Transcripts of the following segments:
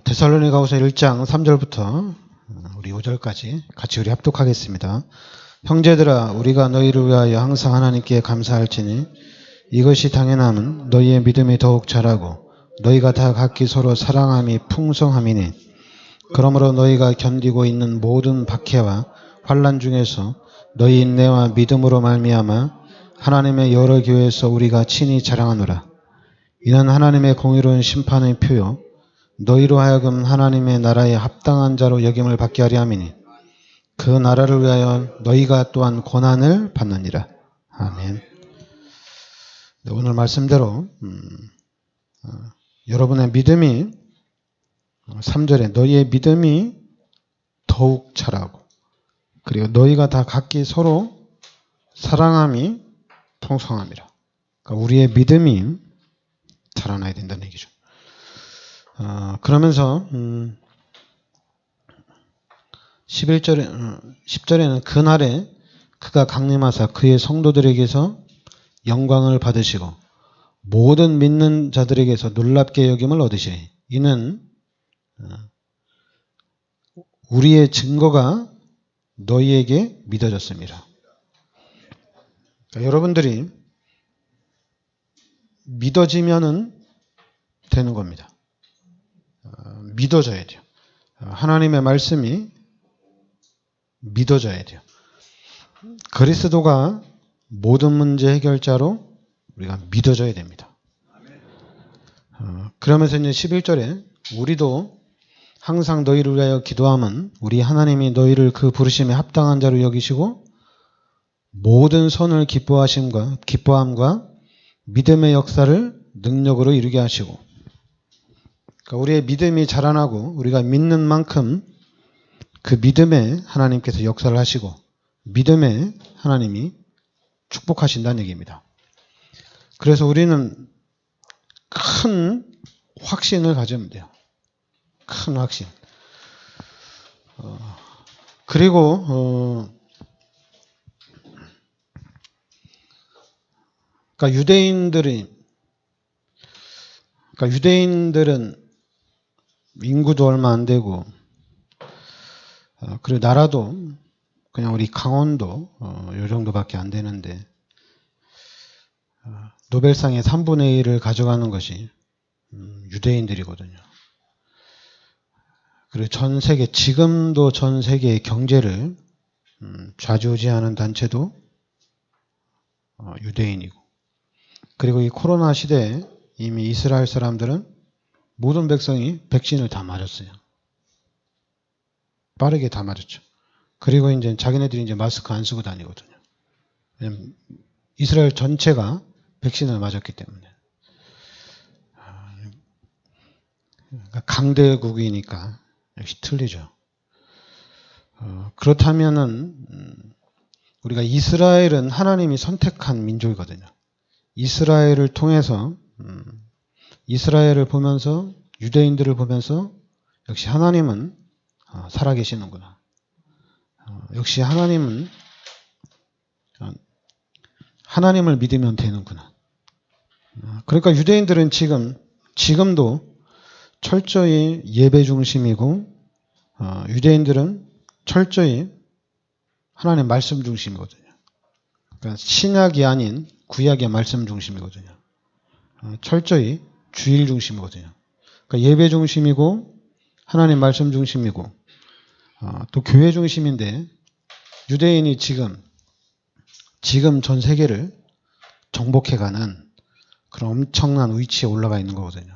데살로니가후서 1장 3절부터 우리 5절까지 같이 우리 합독하겠습니다. 형제들아, 우리가 너희를 위하여 항상 하나님께 감사할지니 이것이 당연함은 너희의 믿음이 더욱 자라고 너희가 다 각기 서로 사랑함이 풍성함이니, 그러므로 너희가 견디고 있는 모든 박해와 환난 중에서 너희 인내와 믿음으로 말미암아 하나님의 여러 교회에서 우리가 친히 자랑하노라. 이는 하나님의 공의로운 심판의 표요 너희로 하여금 하나님의 나라에 합당한 자로 여김을 받게 하려 함이니, 그 나라를 위하여 너희가 또한 고난을 받느니라. 아멘. 오늘 말씀대로 여러분의 믿음이 3절에 너희의 믿음이 더욱 자라고, 그리고 너희가 다 각기 서로 사랑함이 풍성함이라. 그러니까 우리의 믿음이 자라나야 된다는 얘기죠. 그러면서 10절에는 그날에 그가 강림하사 그의 성도들에게서 영광을 받으시고 모든 믿는 자들에게서 놀랍게 여김을 얻으시니, 이는 우리의 증거가 너희에게 믿어졌습니다. 그러니까 여러분들이 믿어지면은 되는 겁니다. 믿어져야 돼요. 하나님의 말씀이 믿어져야 돼요. 그리스도가 모든 문제 해결자로 우리가 믿어져야 됩니다. 그러면서 이제 11절에 우리도 항상 너희를 위하여 기도함은 우리 하나님이 너희를 그 부르심에 합당한 자로 여기시고 모든 선을 기뻐함과 믿음의 역사를 능력으로 이루게 하시고, 그러니까 우리의 믿음이 자라나고 우리가 믿는 만큼 그 믿음에 하나님께서 역사를 하시고 믿음에 하나님이 축복하신다는 얘기입니다. 그래서 우리는 큰 확신을 가지면 돼요. 큰 확신. 그리고 그러니까 유대인들은 인구도 얼마 안 되고, 그리고 나라도 그냥 우리 강원도 요 정도밖에 안 되는데, 노벨상의 3분의 1을 가져가는 것이 유대인들이거든요. 그리고 지금도 전 세계의 경제를 좌지우지하는 단체도 유대인이고, 그리고 이 코로나 시대에 이미 이스라엘 사람들은 모든 백성이 백신을 다 맞았어요. 빠르게 다 맞았죠. 그리고 이제 자기네들이 이제 마스크 안 쓰고 다니거든요. 왜냐면 이스라엘 전체가 백신을 맞았기 때문에. 그러니까 강대국이니까 역시 틀리죠. 그렇다면은 우리가 이스라엘은 하나님이 선택한 민족이거든요. 이스라엘을 통해서 이스라엘을 보면서 유대인들을 보면서 역시 하나님은 살아계시는구나. 역시 하나님을 믿으면 되는구나. 그러니까 유대인들은 지금도 철저히 예배 중심이고, 유대인들은 철저히 하나님 말씀 중심이거든요. 그러니까 신약이 아닌 구약의 말씀 중심이거든요. 철저히 주일 중심이거든요. 그러니까 예배 중심이고 하나님 말씀 중심이고 또 교회 중심인데, 유대인이 지금 전 세계를 정복해가는 그런 엄청난 위치에 올라가 있는 거거든요.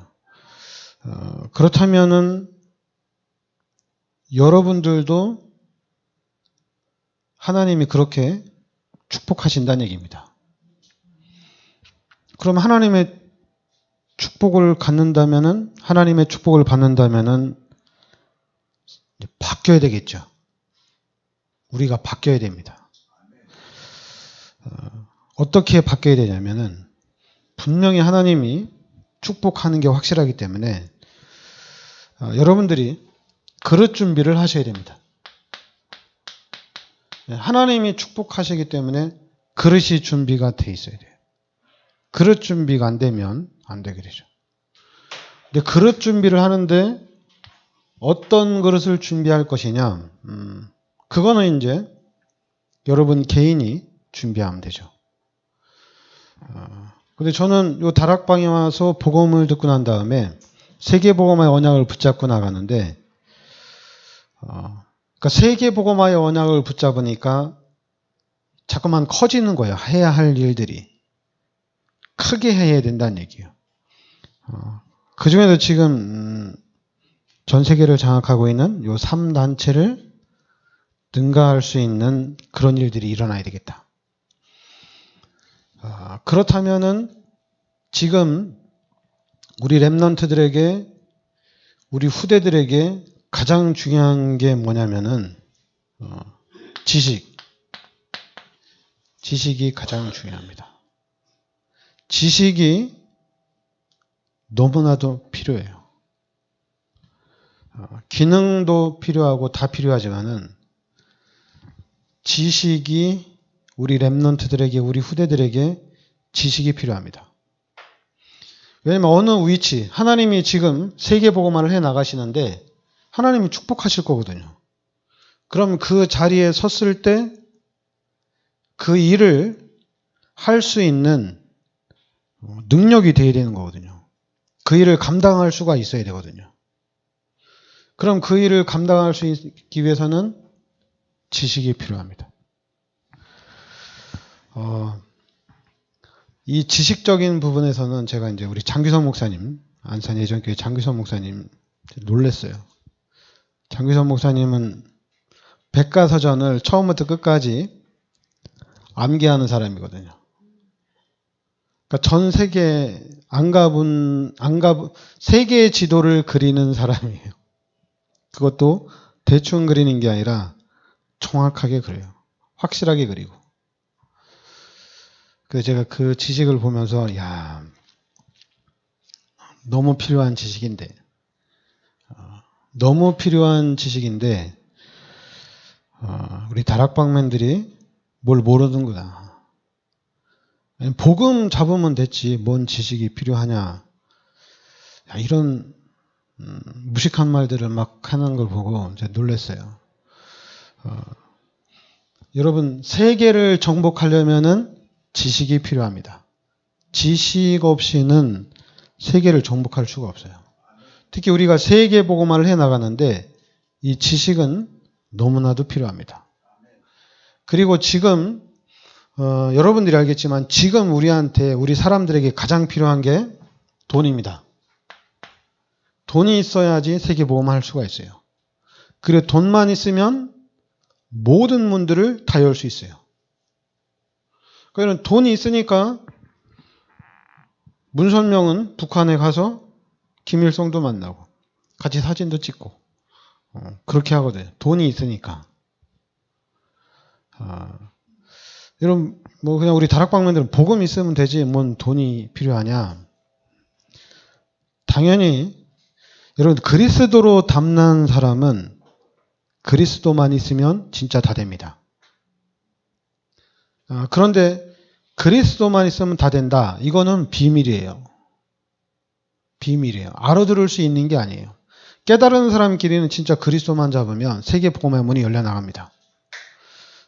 그렇다면은 여러분들도 하나님이 그렇게 축복하신다는 얘기입니다. 그럼 하나님의 축복을 갖는다면은, 하나님의 축복을 받는다면은 바뀌어야 되겠죠. 우리가 바뀌어야 됩니다. 어떻게 바뀌어야 되냐면은, 분명히 하나님이 축복하는 게 확실하기 때문에 여러분들이 그릇 준비를 하셔야 됩니다. 하나님이 축복하시기 때문에 그릇이 준비가 돼 있어야 돼요. 그릇 준비가 안 되면 안 되게 되죠. 근데 그릇 준비를 하는데 어떤 그릇을 준비할 것이냐? 그거는 이제 여러분 개인이 준비하면 되죠. 근데 저는 요 다락방에 와서 복음을 듣고 난 다음에 세계복음화의 언약을 붙잡고 나가는데, 그러니까 세계복음화의 언약을 붙잡으니까 자꾸만 커지는 거예요. 해야 할 일들이. 크게 해야 된다는 얘기예요. 그 중에도 지금 전 세계를 장악하고 있는 요 3단체를 능가할 수 있는 그런 일들이 일어나야 되겠다. 그렇다면은 지금 우리 랩런트들에게, 우리 후대들에게 가장 중요한 게 뭐냐면은 지식이 가장 중요합니다. 지식이 너무나도 필요해요. 기능도 필요하고 다 필요하지만은 지식이 우리 랩런트들에게, 우리 후대들에게 지식이 필요합니다. 왜냐면 어느 위치, 하나님이 지금 세계복음화를 해 나가시는데 하나님이 축복하실 거거든요. 그럼 그 자리에 섰을 때 그 일을 할 수 있는 능력이 돼야 되는 거거든요. 그 일을 감당할 수가 있어야 되거든요. 그럼 그 일을 감당할 수 있기 위해서는 지식이 필요합니다. 이 지식적인 부분에서는 제가 이제 우리 장규선 목사님, 안산 예전교회 장규선 목사님 놀랬어요. 장규선 목사님은 백과사전을 처음부터 끝까지 암기하는 사람이거든요. 그러니까 전 세계 세계 지도를 그리는 사람이에요. 그것도 대충 그리는 게 아니라 정확하게 그려요. 확실하게 그리고. 그래서 제가 그 지식을 보면서 야, 너무 필요한 지식인데 우리 다락방맨들이 뭘 모르는구나. 복음 잡으면 됐지 뭔 지식이 필요하냐. 이런 무식한 말들을 막 하는 걸 보고 이제 놀랐어요. 여러분 세계를 정복하려면은 지식이 필요합니다. 지식 없이는 세계를 정복할 수가 없어요. 특히 우리가 세계 복음화를 해 나가는데 이 지식은 너무나도 필요합니다. 그리고 지금 여러분들이 알겠지만 지금 우리 사람들에게 가장 필요한 게 돈입니다. 돈이 있어야지 세계 복음화 할 수가 있어요. 그리고 돈만 있으면 모든 문들을 다 열 수 있어요. 그러니까 돈이 있으니까 문선명은 북한에 가서 김일성도 만나고 같이 사진도 찍고 그렇게 하거든요. 돈이 있으니까. 여러분 뭐 그냥 우리 다락방맨들은 복음 있으면 되지 뭔 돈이 필요하냐. 당연히 여러분 그리스도로 담난 사람은 그리스도만 있으면 진짜 다 됩니다. 그런데 그리스도만 있으면 다 된다. 이거는 비밀이에요. 비밀이에요. 알아들을 수 있는 게 아니에요. 깨달은 사람끼리는 진짜 그리스도만 잡으면 세계 복음의 문이 열려나갑니다.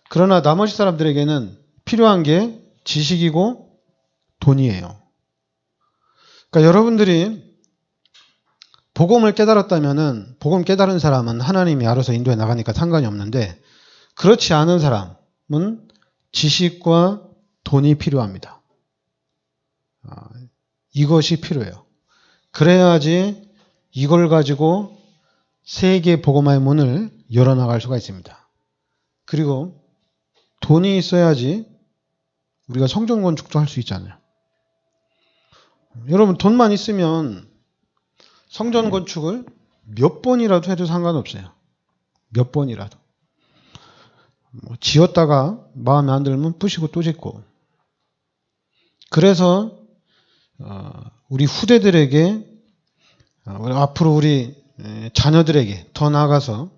그러나 나머지 사람들에게는 필요한 게 지식이고 돈이에요. 그러니까 여러분들이 복음을 깨달았다면은 복음 깨달은 사람은 하나님이 알아서 인도해 나가니까 상관이 없는데 그렇지 않은 사람은 지식과 돈이 필요합니다. 이것이 필요해요. 그래야지 이걸 가지고 세계 복음화의 문을 열어나갈 수가 있습니다. 그리고 돈이 있어야지 우리가 성전 건축도 할 수 있잖아요. 여러분 돈만 있으면 성전 건축을 몇 번이라도 해도 상관없어요. 몇 번이라도. 지었다가 마음에 안 들면 부시고 또 짓고. 그래서 우리 후대들에게 앞으로 우리 자녀들에게 더 나아가서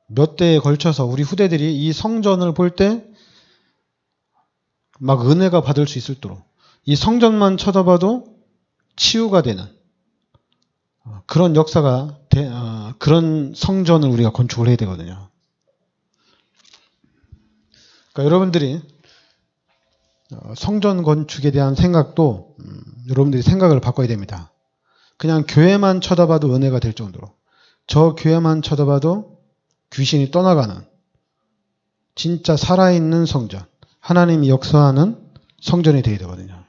몇 대에 걸쳐서 우리 후대들이 이 성전을 볼 때 막 은혜가 받을 수 있도록 이 성전만 쳐다봐도 치유가 되는 그런 역사가 그런 성전을 우리가 건축을 해야 되거든요. 그러니까 여러분들이 성전 건축에 대한 생각도 여러분들이 생각을 바꿔야 됩니다. 그냥 교회만 쳐다봐도 은혜가 될 정도로, 저 교회만 쳐다봐도 귀신이 떠나가는 진짜 살아있는 성전, 하나님이 역사하는 성전이 되어야 되거든요.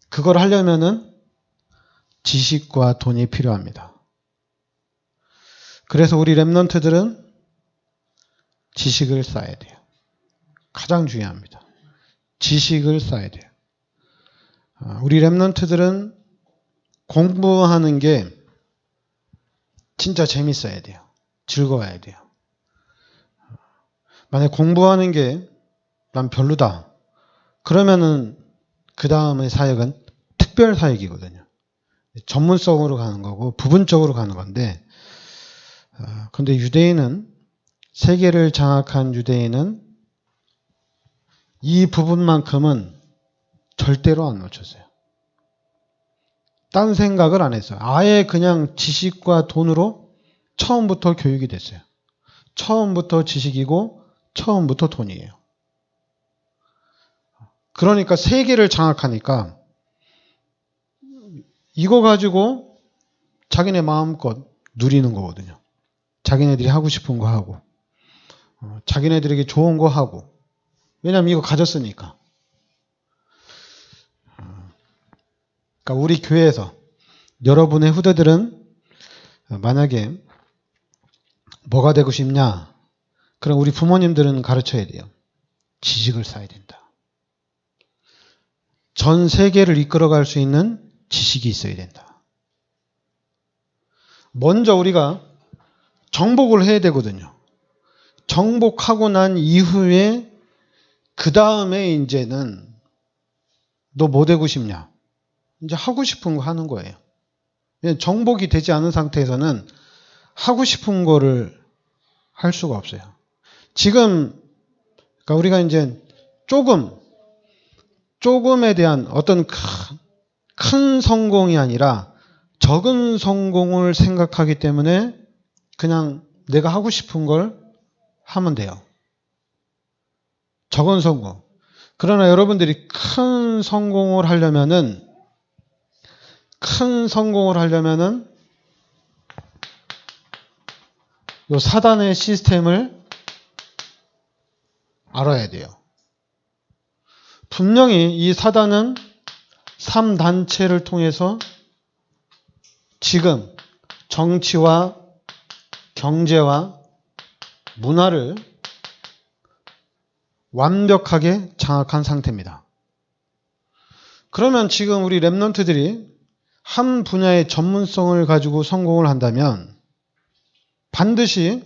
그걸 하려면은 지식과 돈이 필요합니다. 그래서 우리 랩런트들은 지식을 쌓아야 돼요. 가장 중요합니다. 지식을 쌓아야 돼요. 우리 랩런트들은 공부하는 게 진짜 재밌어야 돼요. 즐거워야 돼요. 만약 공부하는 게 난 별로다. 그러면은 그 다음의 사역은 특별 사역이거든요. 전문성으로 가는 거고 부분적으로 가는 건데, 근데 유대인은, 세계를 장악한 유대인은 이 부분만큼은 절대로 안 놓쳤어요. 딴 생각을 안 했어요. 아예 그냥 지식과 돈으로 처음부터 교육이 됐어요. 처음부터 지식이고 처음부터 돈이에요. 그러니까 세계를 장악하니까 이거 가지고 자기네 마음껏 누리는 거거든요. 자기네들이 하고 싶은 거 하고, 자기네들에게 좋은 거 하고. 왜냐하면 이거 가졌으니까. 그러니까 우리 교회에서 여러분의 후대들은 만약에 뭐가 되고 싶냐? 그럼 우리 부모님들은 가르쳐야 돼요. 지식을 쌓아야 된다. 전 세계를 이끌어갈 수 있는 지식이 있어야 된다. 먼저 우리가 정복을 해야 되거든요. 정복하고 난 이후에 그 다음에 이제는 너 뭐 되고 싶냐? 이제 하고 싶은 거 하는 거예요. 정복이 되지 않은 상태에서는 하고 싶은 거를 할 수가 없어요. 지금 그러니까 우리가 이제 조금에 대한 어떤 큰 성공이 아니라 적은 성공을 생각하기 때문에 그냥 내가 하고 싶은 걸 하면 돼요. 적은 성공. 그러나 여러분들이 큰 성공을 하려면은 요 사단의 시스템을 알아야 돼요. 분명히 이 사단은 3단체를 통해서 지금 정치와 경제와 문화를 완벽하게 장악한 상태입니다. 그러면 지금 우리 랩런트들이 한 분야의 전문성을 가지고 성공을 한다면 반드시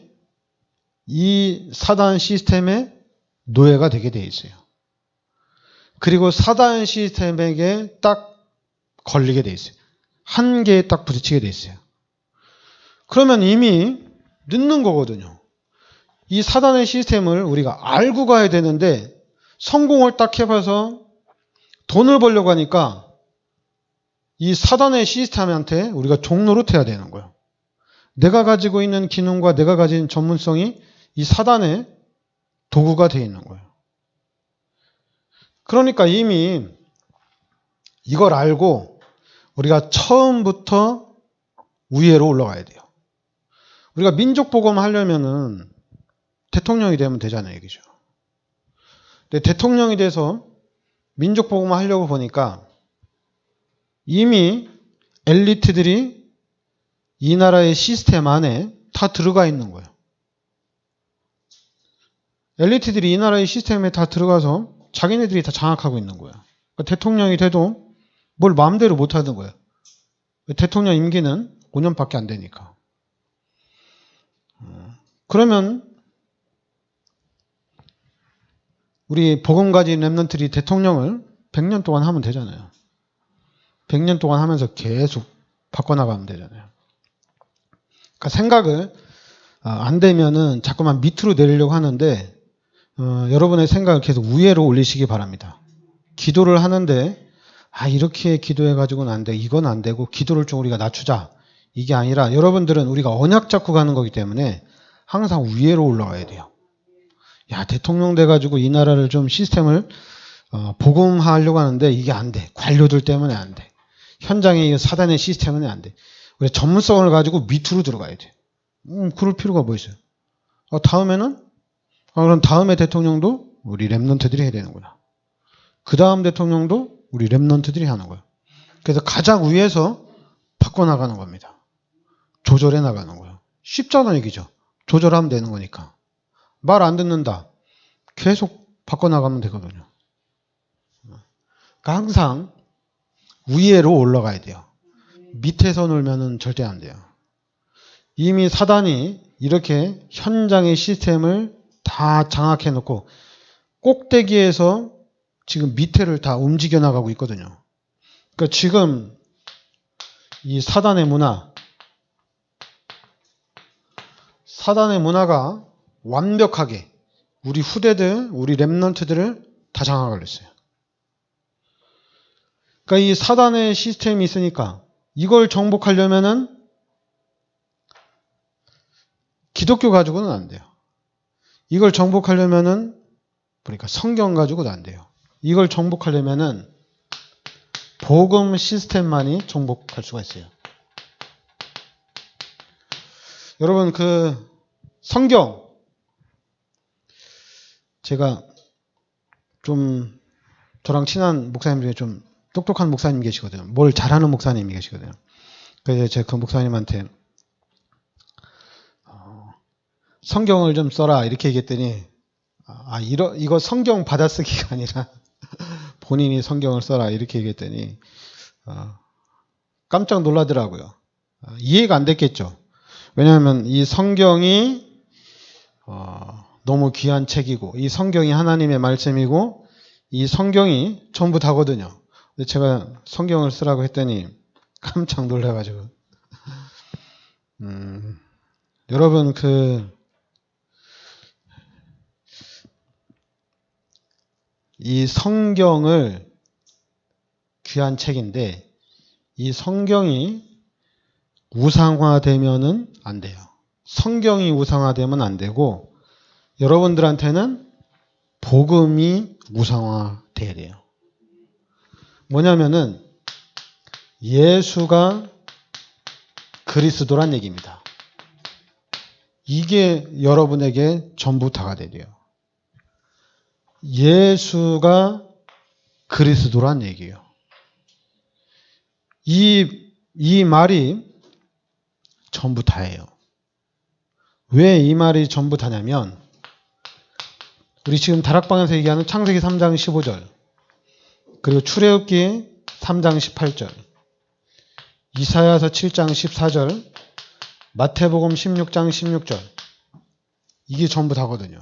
이 사단 시스템의 노예가 되게 돼 있어요. 그리고 사단 시스템에게 딱 걸리게 돼 있어요. 한계에 딱 부딪히게 돼 있어요. 그러면 이미 늦는 거거든요. 이 사단의 시스템을 우리가 알고 가야 되는데 성공을 딱 해봐서 돈을 벌려고 하니까 이 사단의 시스템한테 우리가 종노릇 해야 되는 거예요. 내가 가지고 있는 기능과 내가 가진 전문성이 이 사단의 도구가 되어 있는 거예요. 그러니까 이미 이걸 알고 우리가 처음부터 위에로 올라가야 돼요. 우리가 민족복음 하려면은 대통령이 되면 되잖아요, 얘기죠. 근데 대통령이 돼서 민족복음 하려고 보니까 이미 엘리트들이 이 나라의 시스템 안에 다 들어가 있는 거예요. 엘리트들이 이 나라의 시스템에 다 들어가서 자기네들이 다 장악하고 있는 거예요. 그러니까 대통령이 돼도 뭘 마음대로 못 하는 거예요. 대통령 임기는 5년밖에 안 되니까. 그러면 우리 복음 가진 랩런트들이 대통령을 100년 동안 하면 되잖아요. 100년 동안 하면서 계속 바꿔나가면 되잖아요. 그러니까 생각을 안 되면은 자꾸만 밑으로 내리려고 하는데 여러분의 생각을 계속 위로 올리시기 바랍니다. 기도를 하는데 이렇게 기도해가지고는 안 돼. 이건 안 되고 기도를 좀 우리가 낮추자. 이게 아니라 여러분들은 우리가 언약 잡고 가는 거기 때문에 항상 위로 올라가야 돼요. 대통령 돼가지고 이 나라를 좀 시스템을 복음화하려고 하는데 이게 안 돼. 관료들 때문에 안 돼. 현장의 사단의 시스템은 안 돼. 우리 전문성을 가지고 밑으로 들어가야 돼. 그럴 필요가 뭐 있어요? 다음에는 그럼 다음에 대통령도 우리 렘넌트들이 해야 되는구나. 그 다음 대통령도 우리 렘넌트들이 하는 거예요. 그래서 가장 위에서 바꿔나가는 겁니다. 조절해 나가는 거예요. 쉽잖아 얘기죠. 조절하면 되는 거니까. 말 안 듣는다. 계속 바꿔나가면 되거든요. 그러니까 항상 위로 올라가야 돼요. 밑에서 놀면은 절대 안 돼요. 이미 사단이 이렇게 현장의 시스템을 다 장악해 놓고 꼭대기에서 지금 밑에를 다 움직여 나가고 있거든요. 그러니까 지금 이 사단의 문화가 완벽하게 우리 후대들, 우리 렘넌트들을 다 장악을 했어요. 그러니까 이 사단의 시스템이 있으니까 이걸 정복하려면은 기독교 가지고는 안 돼요. 이걸 정복하려면은 그러니까 성경 가지고도 안 돼요. 이걸 정복하려면은 복음 시스템만이 정복할 수가 있어요. 여러분 성경 제가 좀 저랑 친한 목사님 중에 좀 똑똑한 목사님 계시거든요. 뭘 잘하는 목사님이 계시거든요. 그래서 제가 그 목사님한테 성경을 좀 써라 이렇게 얘기했더니 이거 성경 받아쓰기가 아니라 본인이 성경을 써라 이렇게 얘기했더니 깜짝 놀라더라고요. 이해가 안 됐겠죠. 왜냐하면 이 성경이 너무 귀한 책이고 이 성경이 하나님의 말씀이고 이 성경이 전부 다거든요. 근데 제가 성경을 쓰라고 했더니 깜짝 놀라가지고 여러분 이 성경을 귀한 책인데 이 성경이 우상화되면은 안 돼요. 성경이 우상화되면 안 되고 여러분들한테는 복음이 우상화돼야 돼요. 뭐냐면은 예수가 그리스도란 얘기입니다. 이게 여러분에게 전부 다가 돼요. 예수가 그리스도란 얘기예요. 이 말이 전부 다예요. 왜 이 말이 전부 다냐면 우리 지금 다락방에서 얘기하는 창세기 3장 15절 그리고 출애굽기 3장 18절 이사야서 7장 14절 마태복음 16장 16절 이게 전부 다거든요.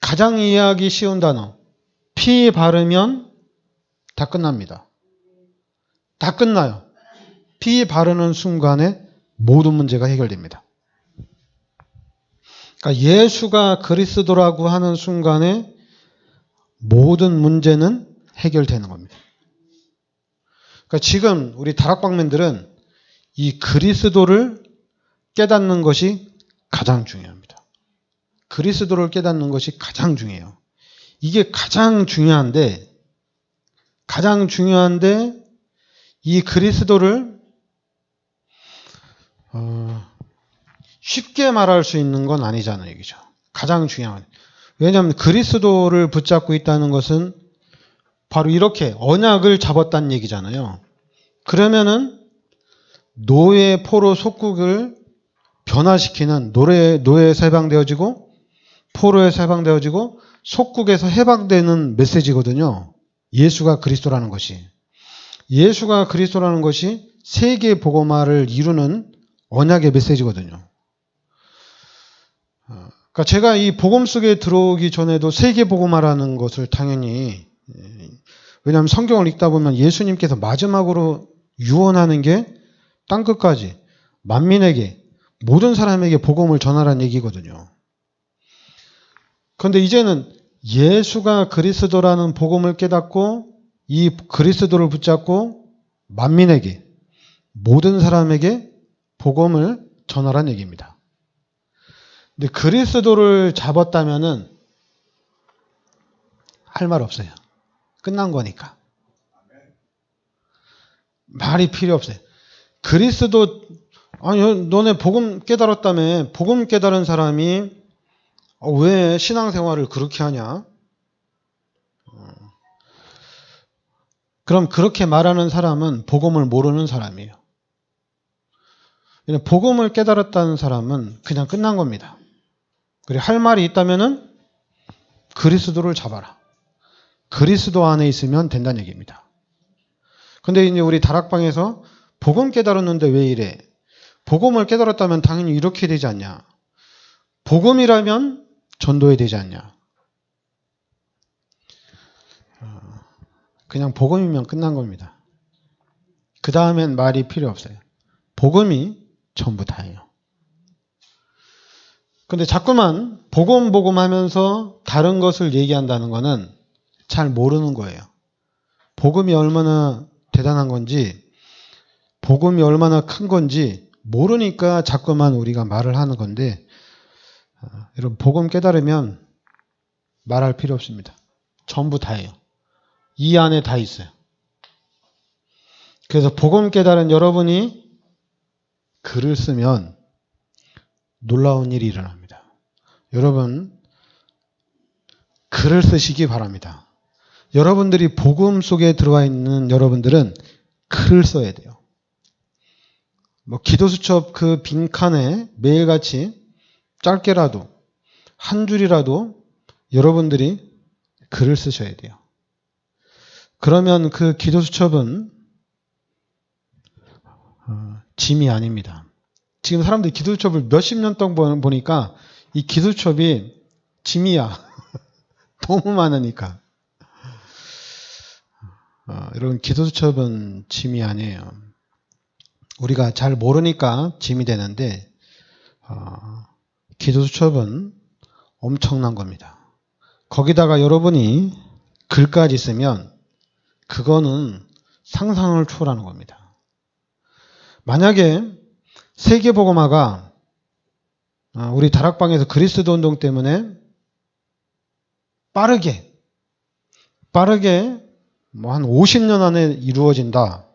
가장 이해하기 쉬운 단어 피 바르면 다 끝납니다. 다 끝나요. 피 바르는 순간에 모든 문제가 해결됩니다. 그러니까 예수가 그리스도라고 하는 순간에 모든 문제는 해결되는 겁니다. 그러니까 지금 우리 다락방맨들은 이 그리스도를 깨닫는 것이 가장 중요합니다. 그리스도를 깨닫는 것이 가장 중요해요. 이게 가장 중요한데 이 그리스도를 쉽게 말할 수 있는 건 아니잖아요. 얘기죠. 가장 중요한. 왜냐하면 그리스도를 붙잡고 있다는 것은 바로 이렇게 언약을 잡았다는 얘기잖아요. 그러면은 노예 포로 속국을 변화시키는 노예에서 해방되어지고 포로에서 해방되어지고 속국에서 해방되는 메시지거든요. 예수가 그리스도라는 것이. 예수가 그리스도라는 것이 세계 복음화를 이루는 언약의 메시지거든요. 그러니까 제가 이 복음 속에 들어오기 전에도 세계 복음화라는 것을 당연히 왜냐하면 성경을 읽다 보면 예수님께서 마지막으로 유언하는 게 땅끝까지 만민에게 모든 사람에게 복음을 전하라는 얘기거든요. 그런데 이제는 예수가 그리스도라는 복음을 깨닫고 이 그리스도를 붙잡고 만민에게, 모든 사람에게 복음을 전하라는 얘기입니다. 근데 그리스도를 잡았다면은 할 말 없어요. 끝난 거니까. 말이 필요 없어요. 그리스도, 아니, 너네 복음 깨달았다며. 복음 깨달은 사람이 왜 신앙생활을 그렇게 하냐? 그럼 그렇게 말하는 사람은 복음을 모르는 사람이에요. 복음을 깨달았다는 사람은 그냥 끝난 겁니다. 그리고 할 말이 있다면은 그리스도를 잡아라. 그리스도 안에 있으면 된다는 얘기입니다. 근데 이제 우리 다락방에서 복음 깨달았는데 왜 이래? 복음을 깨달았다면 당연히 이렇게 되지 않냐? 복음이라면 전도해야 되지 않냐? 그냥 복음이면 끝난 겁니다. 그 다음엔 말이 필요 없어요. 복음이 전부 다예요. 근데 자꾸만 복음 하면서 다른 것을 얘기한다는 거는 잘 모르는 거예요. 복음이 얼마나 대단한 건지, 복음이 얼마나 큰 건지 모르니까 자꾸만 우리가 말을 하는 건데, 여러분, 복음 깨달으면 말할 필요 없습니다. 전부 다예요. 이 안에 다 있어요. 그래서 복음 깨달은 여러분이 글을 쓰면 놀라운 일이 일어납니다. 여러분, 글을 쓰시기 바랍니다. 여러분들이 복음 속에 들어와 있는 여러분들은 글을 써야 돼요. 기도수첩 그 빈칸에 매일같이 짧게라도 한 줄이라도 여러분들이 글을 쓰셔야 돼요. 그러면 그 기도수첩은 짐이 아닙니다. 지금 사람들이 기도수첩을 몇십 년 동안 보니까 이 기도수첩이 짐이야. 너무 많으니까. 여러분, 기도수첩은 짐이 아니에요. 우리가 잘 모르니까 짐이 되는데 기도수첩은 엄청난 겁니다. 거기다가 여러분이 글까지 쓰면 그거는 상상을 초월하는 겁니다. 만약에 세계복음화가 우리 다락방에서 그리스도 운동 때문에 빠르게 뭐 한 50년 안에 이루어진다.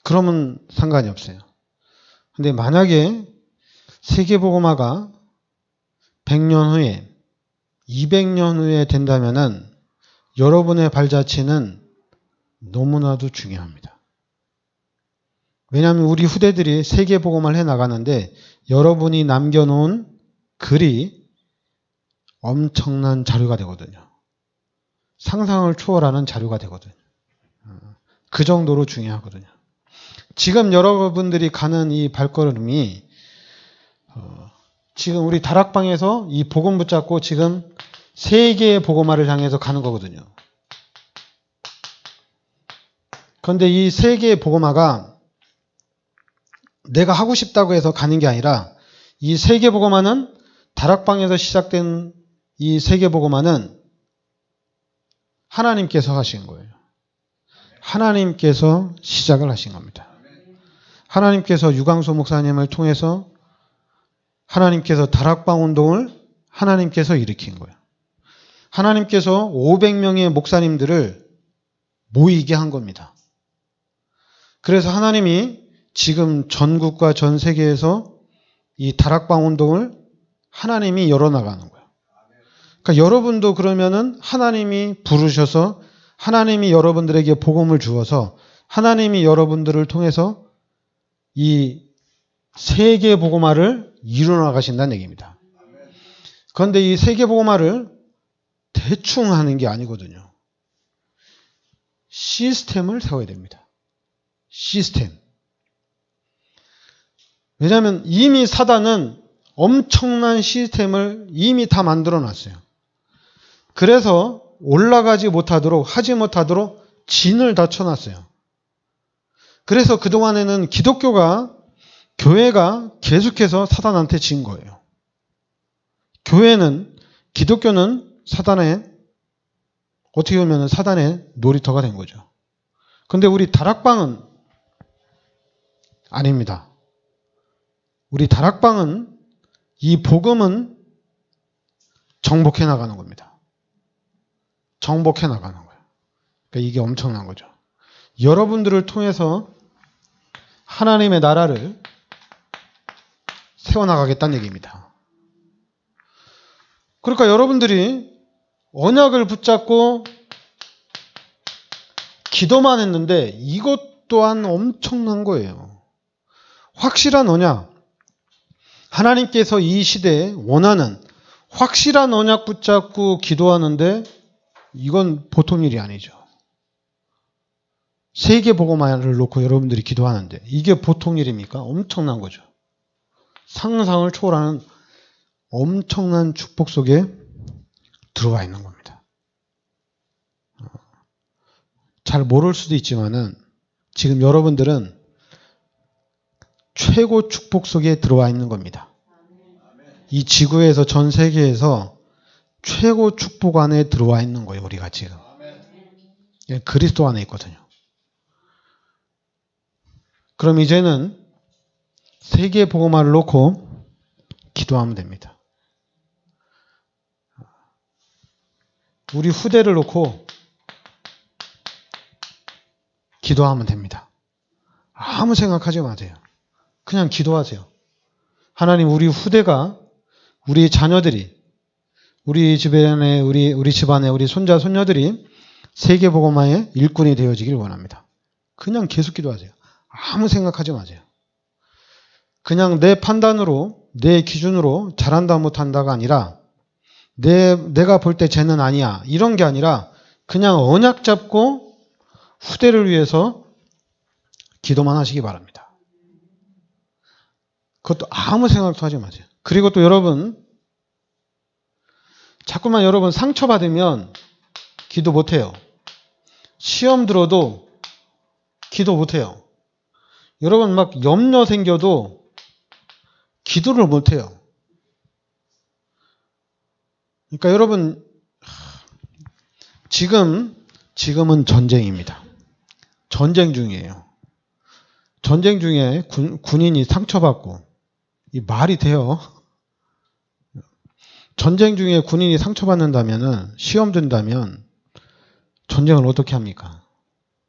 그러면 상관이 없어요. 근데 만약에 세계복음화가 100년 후에 200년 후에 된다면은 여러분의 발자취는 너무나도 중요합니다. 왜냐하면 우리 후대들이 세계복음화를 해나가는데 여러분이 남겨놓은 글이 엄청난 자료가 되거든요. 상상을 초월하는 자료가 되거든요. 그 정도로 중요하거든요. 지금 여러분들이 가는 이 발걸음이 지금 우리 다락방에서 이 복음 붙잡고 지금 세계의 복음화를 향해서 가는 거거든요. 그런데 이 세계의 복음화가 내가 하고 싶다고 해서 가는 게 아니라 이 세계 복음화는 다락방에서 시작된 이 세계 복음화는 하나님께서 하신 거예요. 하나님께서 시작을 하신 겁니다. 하나님께서 유광수 목사님을 통해서 하나님께서 다락방 운동을 하나님께서 일으킨 거예요. 하나님께서 500명의 목사님들을 모이게 한 겁니다. 그래서 하나님이 지금 전국과 전 세계에서 이 다락방 운동을 하나님이 열어나가는 거예요. 그러니까 여러분도 그러면은 하나님이 부르셔서 하나님이 여러분들에게 복음을 주어서 하나님이 여러분들을 통해서 이 세계 복음화를 이루어나가신다는 얘기입니다. 그런데 이 세계 복음화를 대충 하는 게 아니거든요. 시스템을 세워야 됩니다. 시스템. 왜냐하면 이미 사단은 엄청난 시스템을 이미 다 만들어 놨어요. 그래서 올라가지 못하도록 하지 못하도록 진을 다 쳐놨어요. 그래서 그동안에는 교회가 계속해서 사단한테 진 거예요. 기독교는 사단의 어떻게 보면 사단의 놀이터가 된 거죠. 근데 우리 다락방은 아닙니다. 우리 다락방은 이 복음은 정복해 나가는 겁니다. 정복해 나가는 거예요. 그러니까 이게 엄청난 거죠. 여러분들을 통해서 하나님의 나라를 세워나가겠다는 얘기입니다. 그러니까 여러분들이 언약을 붙잡고 기도만 했는데 이것 또한 엄청난 거예요. 확실한 언약. 하나님께서 이 시대에 원하는 확실한 언약 붙잡고 기도하는데 이건 보통 일이 아니죠. 세계복음화를 놓고 여러분들이 기도하는데 이게 보통 일입니까? 엄청난 거죠. 상상을 초월하는 엄청난 축복 속에 들어와 있는 겁니다. 잘 모를 수도 있지만은 지금 여러분들은 최고 축복 속에 들어와 있는 겁니다. 이 지구에서 전 세계에서 최고 축복 안에 들어와 있는 거예요. 우리가 지금. 그리스도 안에 있거든요. 그럼 이제는 세계 복음화를 놓고 기도하면 됩니다. 우리 후대를 놓고 기도하면 됩니다. 아무 생각하지 마세요. 그냥 기도하세요. 하나님, 우리 후대가, 우리 자녀들이, 우리 집안에, 우리 집안에, 우리 손자, 손녀들이 세계 복음화의 일꾼이 되어지길 원합니다. 그냥 계속 기도하세요. 아무 생각하지 마세요. 그냥 내 판단으로, 내 기준으로 잘한다 못한다가 아니라 내가 볼 때 쟤는 아니야. 이런 게 아니라 그냥 언약 잡고 후대를 위해서 기도만 하시기 바랍니다. 그것도 아무 생각도 하지 마세요. 그리고 또 여러분, 자꾸만 여러분 상처받으면 기도 못해요. 시험 들어도 기도 못해요. 여러분 막 염려 생겨도 기도를 못해요. 그러니까 여러분, 지금은 전쟁입니다. 전쟁 중이에요. 전쟁 중에 군인이 상처받고, 이 말이 돼요? 전쟁 중에 군인이 상처받는다면은, 시험 든다면, 전쟁을 어떻게 합니까?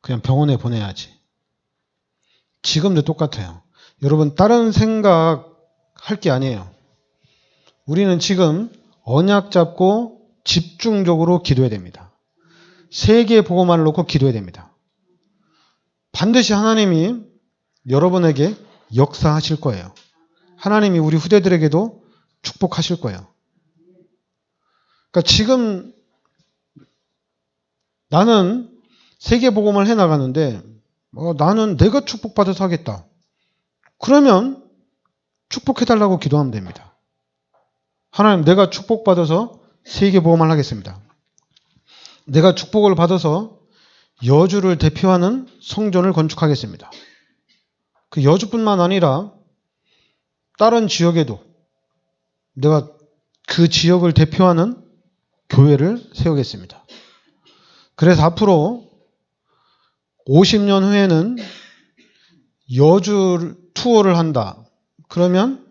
그냥 병원에 보내야지. 지금도 똑같아요. 여러분, 다른 생각 할 게 아니에요. 우리는 지금 언약 잡고 집중적으로 기도해야 됩니다. 세계 복음화를 놓고 기도해야 됩니다. 반드시 하나님이 여러분에게 역사하실 거예요. 하나님이 우리 후대들에게도 축복하실 거예요. 그러니까 지금 나는 세계 복음을 해 나가는데 나는 내가 축복받아서 하겠다. 그러면 축복해달라고 기도하면 됩니다. 하나님, 내가 축복받아서 세계 복음을 하겠습니다. 내가 축복을 받아서 여주를 대표하는 성전을 건축하겠습니다. 그 여주뿐만 아니라 다른 지역에도 내가 그 지역을 대표하는 교회를 세우겠습니다. 그래서 앞으로 50년 후에는 여주 투어를 한다. 그러면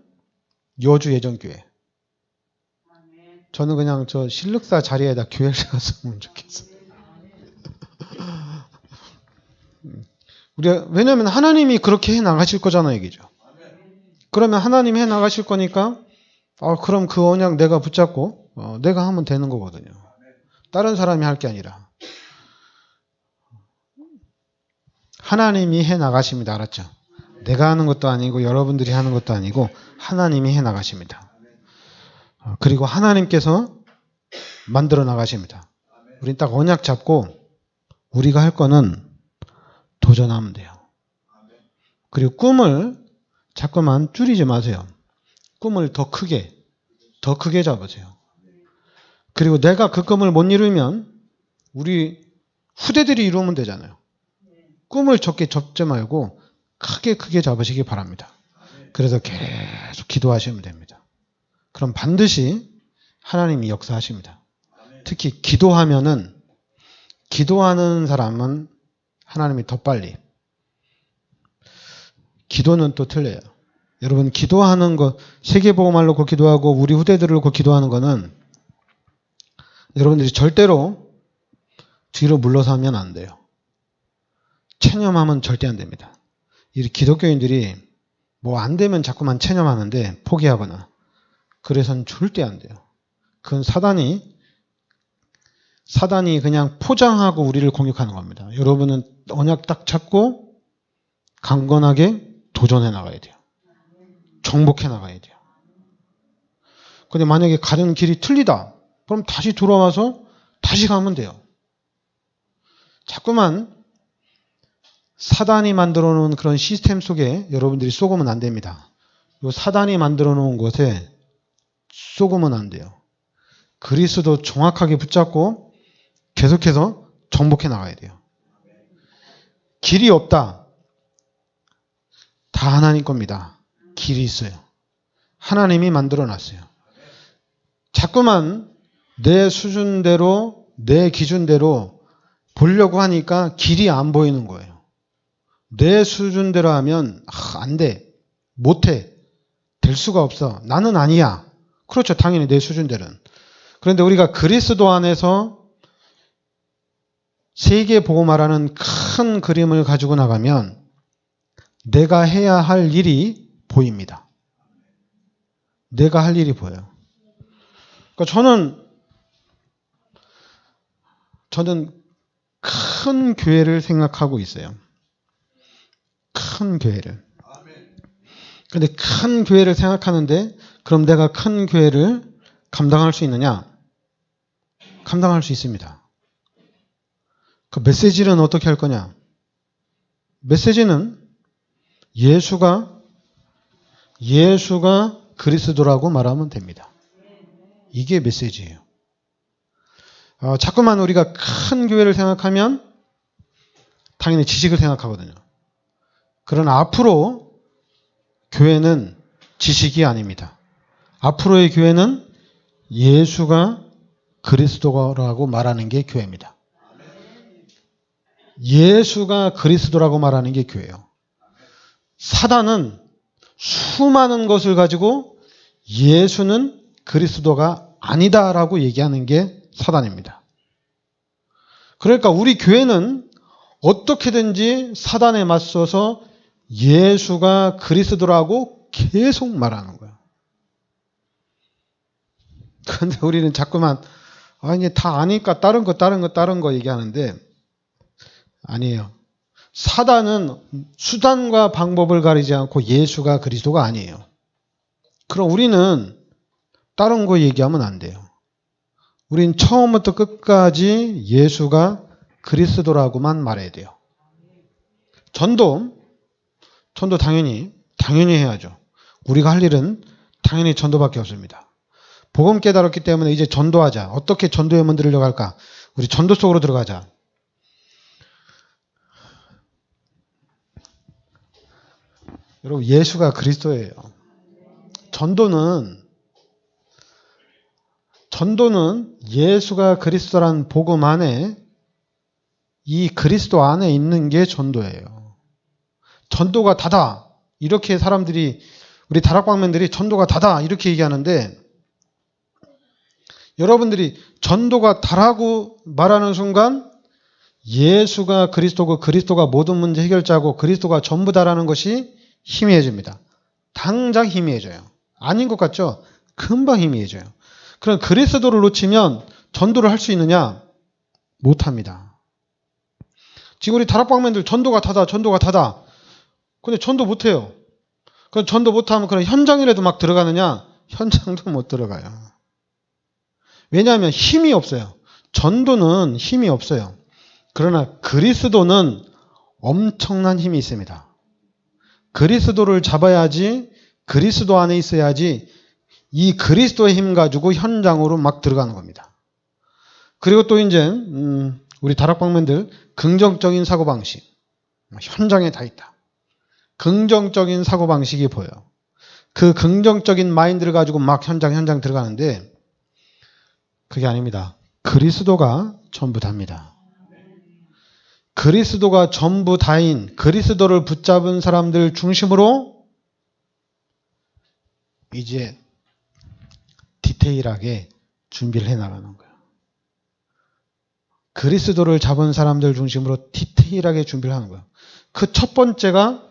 여주 예전교회. 저는 그냥 저 신륵사 자리에다 교회를 세웠으면 좋겠어요. 왜냐하면 하나님이 그렇게 해 나가실 거잖아요, 얘기죠. 그러면 하나님이 해 나가실 거니까 그럼 그 언약 내가 붙잡고 내가 하면 되는 거거든요. 다른 사람이 할 게 아니라 하나님이 해 나가십니다. 알았죠? 내가 하는 것도 아니고 여러분들이 하는 것도 아니고 하나님이 해 나가십니다. 그리고 하나님께서 만들어 나가십니다. 우린 딱 언약 잡고 우리가 할 거는 도전하면 돼요. 그리고 꿈을 자꾸만 줄이지 마세요. 꿈을 더 크게 잡으세요. 그리고 내가 그 꿈을 못 이루면 우리 후대들이 이루면 되잖아요. 꿈을 적게 접지 말고 크게 잡으시기 바랍니다. 그래서 계속 기도하시면 됩니다. 그럼 반드시 하나님이 역사하십니다. 특히 기도하면은, 기도하는 사람은 하나님이 더 빨리. 기도는 또 틀려요. 여러분, 기도하는 것, 세계복음을 놓고 기도하고 우리 후대들을 놓고 기도하는 거는 여러분들이 절대로 뒤로 물러서 하면 안 돼요. 체념하면 절대 안 됩니다. 이 기독교인들이 뭐 안 되면 자꾸만 체념하는데 포기하거나 그래서는 절대 안 돼요. 그건 사단이 그냥 포장하고 우리를 공격하는 겁니다. 여러분은 언약 딱 잡고 강건하게 도전해 나가야 돼요. 정복해 나가야 돼요. 근데 만약에 가는 길이 틀리다. 그럼 다시 돌아와서 다시 가면 돼요. 자꾸만 사단이 만들어 놓은 그런 시스템 속에 여러분들이 쏘으면 안 됩니다. 요 사단이 만들어 놓은 것에 쏘으면 안 돼요. 그리스도 정확하게 붙잡고 계속해서 정복해 나가야 돼요. 길이 없다. 다 하나님 겁니다. 길이 있어요. 하나님이 만들어 놨어요. 자꾸만 내 수준대로, 내 기준대로 보려고 하니까 길이 안 보이는 거예요. 내 수준대로 하면 안 돼. 못해. 될 수가 없어. 나는 아니야. 그렇죠. 당연히 내 수준대로는. 그런데 우리가 그리스도 안에서 세계 복음화라는 큰 그림을 가지고 나가면 내가 해야 할 일이 보입니다. 내가 할 일이 보여요. 그러니까 저는 큰 교회를 생각하고 있어요. 큰 교회를. 근데 큰 교회를 생각하는데 그럼 내가 큰 교회를 감당할 수 있느냐? 감당할 수 있습니다. 그 메시지는 어떻게 할 거냐? 메시지는 예수가 그리스도라고 말하면 됩니다. 이게 메시지예요. 자꾸만 우리가 큰 교회를 생각하면 당연히 지식을 생각하거든요. 그러나 앞으로 교회는 지식이 아닙니다. 앞으로의 교회는 예수가 그리스도라고 말하는 게 교회입니다. 예수가 그리스도라고 말하는 게 교회예요. 사단은 수많은 것을 가지고 예수는 그리스도가 아니다라고 얘기하는 게 사단입니다. 그러니까 우리 교회는 어떻게든지 사단에 맞서서 예수가 그리스도라고 계속 말하는 거예요. 그런데 우리는 자꾸만 이제 다 아니까 다른 거 얘기하는데 아니에요. 사단은 수단과 방법을 가리지 않고 예수가 그리스도가 아니에요. 그럼 우리는 다른 거 얘기하면 안 돼요. 우린 처음부터 끝까지 예수가 그리스도라고만 말해야 돼요. 전도 당연히 해야죠. 우리가 할 일은 당연히 전도밖에 없습니다. 복음 깨달았기 때문에 이제 전도하자. 어떻게 전도의 문들을 열어갈까? 우리 전도 속으로 들어가자. 여러분, 예수가 그리스도예요. 전도는 예수가 그리스도라는 복음 안에 이 그리스도 안에 있는 게 전도예요. 전도가 다다. 이렇게 사람들이 우리 다락방면들이 전도가 다다 이렇게 얘기하는데 여러분들이 전도가 다라고 말하는 순간 예수가 그리스도고 그리스도가 모든 문제 해결자고 그리스도가 전부다라는 것이 희미해집니다. 당장 희미해져요. 아닌 것 같죠? 금방 희미해져요. 그럼 그리스도를 놓치면 전도를 할 수 있느냐? 못합니다. 지금 우리 다락방면들 전도가 다다. 근데 전도 못해요. 그럼 전도 못하면 그럼 현장이라도 막 들어가느냐? 현장도 못 들어가요. 왜냐하면 힘이 없어요. 전도는 힘이 없어요. 그러나 그리스도는 엄청난 힘이 있습니다. 그리스도를 잡아야지, 그리스도 안에 있어야지 이 그리스도의 힘 가지고 현장으로 막 들어가는 겁니다. 그리고 또 이제 우리 다락방면들 긍정적인 사고방식. 현장에 다 있다. 긍정적인 사고방식이 보여요. 그 긍정적인 마인드를 가지고 막 현장 들어가는데 그게 아닙니다. 그리스도가 전부 답니다. 그리스도가 전부 다인 그리스도를 붙잡은 사람들 중심으로 이제 디테일하게 준비를 해나가는 거예요. 그리스도를 잡은 사람들 중심으로 디테일하게 준비를 하는 거예요. 그 첫 번째가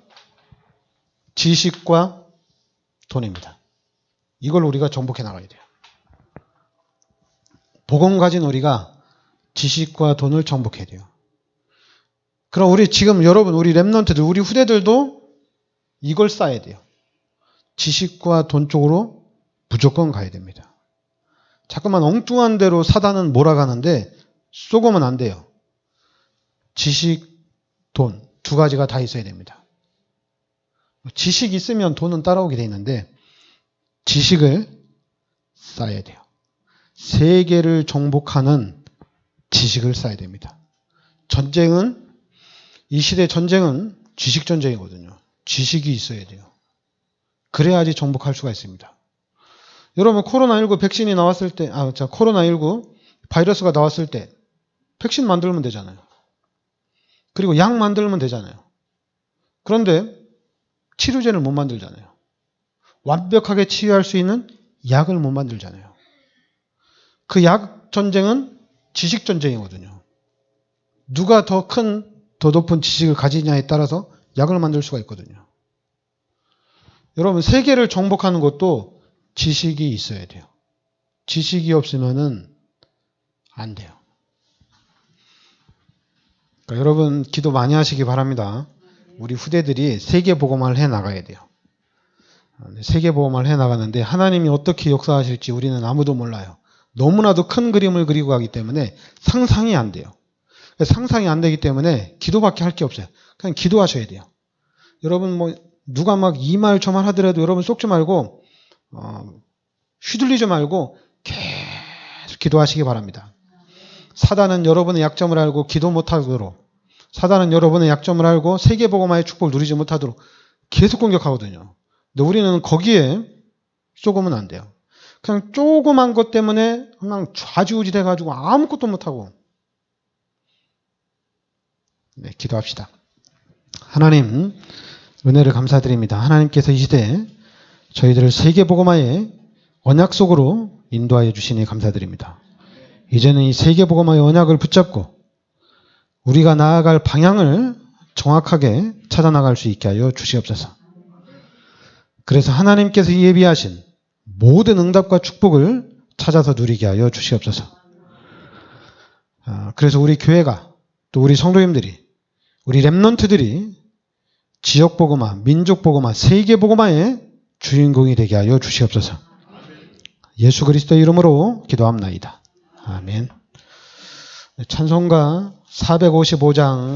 지식과 돈입니다. 이걸 우리가 정복해 나가야 돼요. 복음 가진 우리가 지식과 돈을 정복해야 돼요. 그럼 우리 지금 여러분, 우리 랩런트들, 우리 후대들도 이걸 쌓아야 돼요. 지식과 돈 쪽으로 무조건 가야 됩니다. 자꾸만 엉뚱한 대로 사단은 몰아가는데 쏘고면 안 돼요. 지식, 돈 두 가지가 다 있어야 됩니다. 지식이 있으면 돈은 따라오게 돼 있는데 지식을 쌓아야 돼요. 세계를 정복하는 지식을 쌓아야 됩니다. 전쟁은, 이 시대 전쟁은 지식 전쟁이거든요. 지식이 있어야 돼요. 그래야지 정복할 수가 있습니다. 여러분, 코로나19 백신이 나왔을 때, 코로나19 바이러스가 나왔을 때 백신 만들면 되잖아요. 그리고 약 만들면 되잖아요. 그런데 치료제를 못 만들잖아요. 완벽하게 치유할 수 있는 약을 못 만들잖아요. 그 약 전쟁은 지식 전쟁이거든요. 누가 더 높은 지식을 가지냐에 따라서 약을 만들 수가 있거든요. 여러분, 세계를 정복하는 것도 지식이 있어야 돼요. 지식이 없으면은 안 돼요. 그러니까 여러분, 기도 많이 하시기 바랍니다. 우리 후대들이 세계복음화를 해 나가야 돼요. 세계복음화를 해 나가는데 하나님이 어떻게 역사하실지 우리는 아무도 몰라요. 너무나도 큰 그림을 그리고 가기 때문에 상상이 안 돼요. 상상이 안 되기 때문에 기도밖에 할 게 없어요. 그냥 기도하셔야 돼요. 여러분, 누가 막 이 말 저 말 하더라도 여러분 쏙지 말고 휘둘리지 말고 계속 기도하시기 바랍니다. 사단은 여러분의 약점을 알고 기도 못하도록, 사단은 여러분의 약점을 알고 세계복음화의 축복을 누리지 못하도록 계속 공격하거든요. 근데 우리는 거기에 쏘으면 안 돼요. 그냥 조그만 것 때문에 그냥 좌지우지 돼가지고 아무것도 못하고. 네, 기도합시다. 하나님, 은혜를 감사드립니다. 하나님께서 이 시대에 저희들을 세계복음화의 언약 속으로 인도하여 주시니 감사드립니다. 이제는 이 세계복음화의 언약을 붙잡고 우리가 나아갈 방향을 정확하게 찾아나갈 수 있게 하여 주시옵소서. 그래서 하나님께서 예비하신 모든 응답과 축복을 찾아서 누리게 하여 주시옵소서. 그래서 우리 교회가, 또 우리 성도님들이, 우리 랩런트들이 지역복음화, 민족복음화, 세계복음화의 주인공이 되게 하여 주시옵소서. 예수 그리스도의 이름으로 기도합나이다. 아멘. 찬송가 455장